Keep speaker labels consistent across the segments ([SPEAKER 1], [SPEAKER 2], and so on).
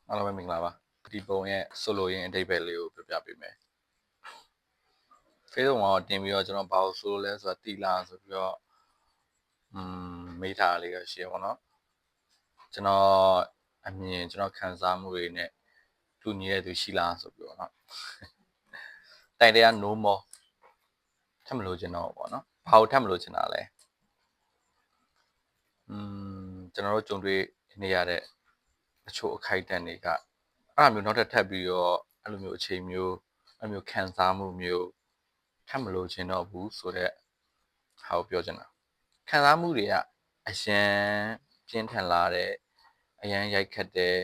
[SPEAKER 1] အားလုံးပဲမင်္ဂလာပါဒီပုံရဲ့ဆိုလိုရင်းအဓိပ္ပာယ်လေးကိုပြပြပေးမယ် Facebook မှာတင်ပြီးတော့ကျွန်တော်ဘာလို့ဆိုလိုလဲဆိုတာတိလာဆိုပြီးတော့မေးထားလေးရရှိရပါတော့ကျွန်တော်အမြင်ကျွန်တော်ခံစားမှုတွေနဲ့တူညီတဲ့သူရှိလားဆိုပြီးတော့เนาะတိုင်တရား no more ထပ်မလို့ကျွန်တော်ပေါ့နော်ဘာလို့ထပ်မလို့ချင်တာလဲကျွန်တော်တို့ကြုံတွေ့နေရတဲ့တချို့အခိုက်အတန့်တွေကအဲ့လိုမျိုးနောက်ထပ်ပြီးတော့အဲ့လိုမျိုးအချိန်မျိုးအဲ့လိုမျိုးခံစားမှုမျိုးထပ်မလို့ချင်တော့ဘူးဆိုတော့ဟာကိုပြောချင်တာခံစားမှုတွေကအရန်ပြင်းထန်လာတဲ့အရန်ရိုက်ခတ်တဲ့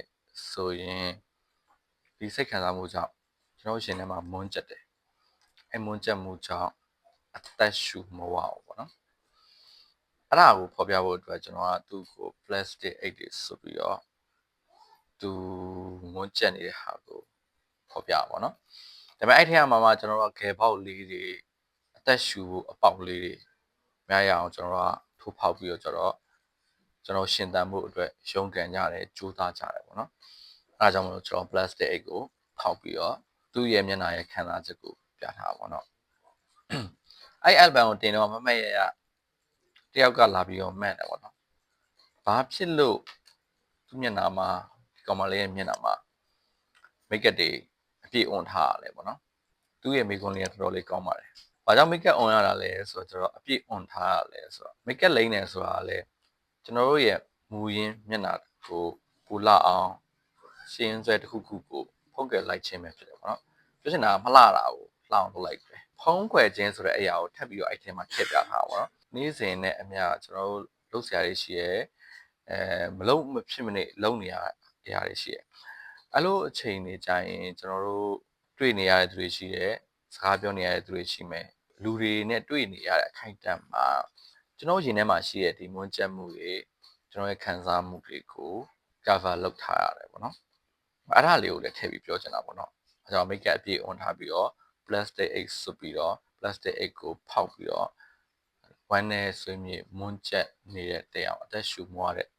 [SPEAKER 1] ဆိုရင်ဒီစိတ်ခံစားမှုကြောင့်ကျွန်တော်ရှင်ထဲမှာမွန်းကျက်တယ်အဲ့မွန်းကျက်မှုကြောင့်အသက်ရှူမဝဘူးပေါ့နော်အဲ့ဒါကိုဖော်ပြဖို့အတွက်ကျွန်တော်ကသူ့ကို plastic 8တွေဆိုပြီးတော့သူမွန်းကျက်နေတဲ့ဟာကိုဖော်ပြပါတော့နော်ဒါပေမဲ့အဲ့ထက်မှာကျွန်တော်တို့ဂယ်ပေါက်လေးတွေအသက်ရှူဖို့အပေါက်လေးတွေမရအောင်ကျွန်တော်ကထိုးဖောက်ပြီးတော့ကျွန်တော်ရှင်သန်မှုအတွက်ရုန်းကန်ကြတယ်ကြိုးစားကြတယ်ပေါ့နော်အဲဒါကြောင့်မလို့ကျွန်တော် plastic 8ကိုဖောက်ပြီးတော့သူ့ရဲ့မျက်နှာရဲ့ခံစားချက်ကိုပြထားပါပေါ့နော်အဲ့ album ကိုတင်တော့မမက်ရတယောက်ကလာပြီးတော့မှတ်တယ်ပေါ့နော်ဘာဖြစ်လို့သူ့မျက်နှာမှာဒီကောင်မလေးရဲ့မျက်နှာမှာ make up တွေအပြည့်အွန်ထားရလဲပေါ့နော်သူ့ရဲ့မိကွန်းလေးကတော်တော်လေးကောင်းပါတယ်ဘာကြောင့် make up on ရတာလဲဆိုတော့ကျွန်တော်အပြည့် on ထားရလဲဆိုတော့ make up လိမ့်နေဆိုတာလဲကျွန်တော်တို့ရဲ့မူရင်းမျက်နှာကိုပူလာအောင်ရှင်းဆွဲတစ်ခုခုကိုဖုံးကွယ်လိုက်ခြင်းပဲဖြစ်တယ်ပေါ့နော်ပြောချင်တာမလှတာကိုလှအောင်လုပ်လိုက်တယ်ဖုံးကွယ်ခြင်းဆိုတဲ့အရာကိုထပ်ပြီးတော့အဲ့ထဲမှာထည့်ပြထားပါတော့နေ့စဉ်နဲ့အမျှကျွန်တော်တို့လုပ်စရာတွေရှိရဲမလုံးမဖြစ်မနေလုံးနေရအရာတွေရှိရဲအဲ့လိုအချိန်တွေကြာရင်ကျွန်တော်တို့တွေ့နေရတဲ့သူတွေရှိတယ်စကားပြောနေရတဲ့သူတွေရှိမယ်လူတွေနဲ့တွေ့နေရတဲ့အခိုက်အတန့်မှာကျွန်တော်ရင်ထဲမှာရှိတဲ့ဒီမွန်းကျက်မှုတွေကျွန်တော်ရဲ့ခံစားမှုတွေကို cover လုပ်ထားရတယ်ပေါ့နော်အဲ့ဒါလေးကိုလည်းထည့်ပြီးပြောချင်တာပေါ့နော်အဲကြောင့် make up အပြည့် on ထားပြီးတော့ plastic 8ဆိုပြီးတော့ plastic 8ကိုဖောက်ပြီးတော့ဝမ်းနဲ့ဆွေးမြေ့မွန်းကျက်နေတဲ့တရားအသက်ရှူမွားတဲ့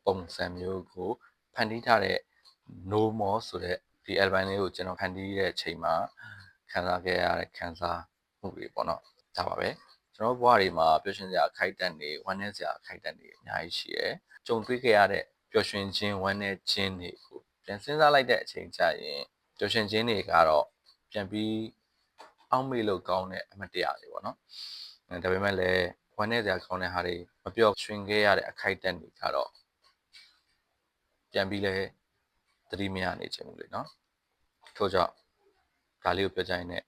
[SPEAKER 1] ပုံစံမျိုးကိုဖန်တီးထားတဲ့ no more ဆိုတဲ့ဒီ album လေးကိုကျွန်တော်ဖန်တီးတဲ့အချိန်မှာခံစားခဲ့ရတဲ့ခံစားမှုတွေပေါ့နော်ဒါပါပဲကျွန်တော်ဘဝတွေမှာပျော်ရွှင်စရာအခိုက်အတန့်တွေဝမ်းနည်းစရာအခိုက်အတန့်တွေအများကြီးရှိတယ်ကြုံတွေ့ခဲ့ရတဲ့ပျော်ရွှင်ခြင်းဝမ်းနည်းခြင်းတွေကိုပြန်စဉ်းစားလိုက်တဲ့အချိန်ကျရင်ပျော်ရွှင်ခြင်းတွေကတော့ပြန်ပြီးအောက်မေ့လို့ကောင်းတဲ့အမတ်တရားတွေပေါ့နော်ဒါပေမဲ့လည်းဝမ်းနည်းစရာကောင်းတဲ့ဟာတွေမပျော်ရွှင်ခဲ့ရတဲ့အခိုက်အတန့်တွေကတော့ပြန်ပြီးလဲသတိမရနေချင်ဘူးလေနော်ထို့ကြောင့်ဒါလေးကိုပြောကြရင်လည်း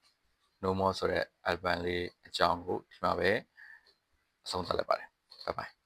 [SPEAKER 1] No More ဆိုတဲ့ album လေးအကြောင်းကိုဒီမှာပဲအဆုံးသတ်လိုက်ပါတယ် bye bye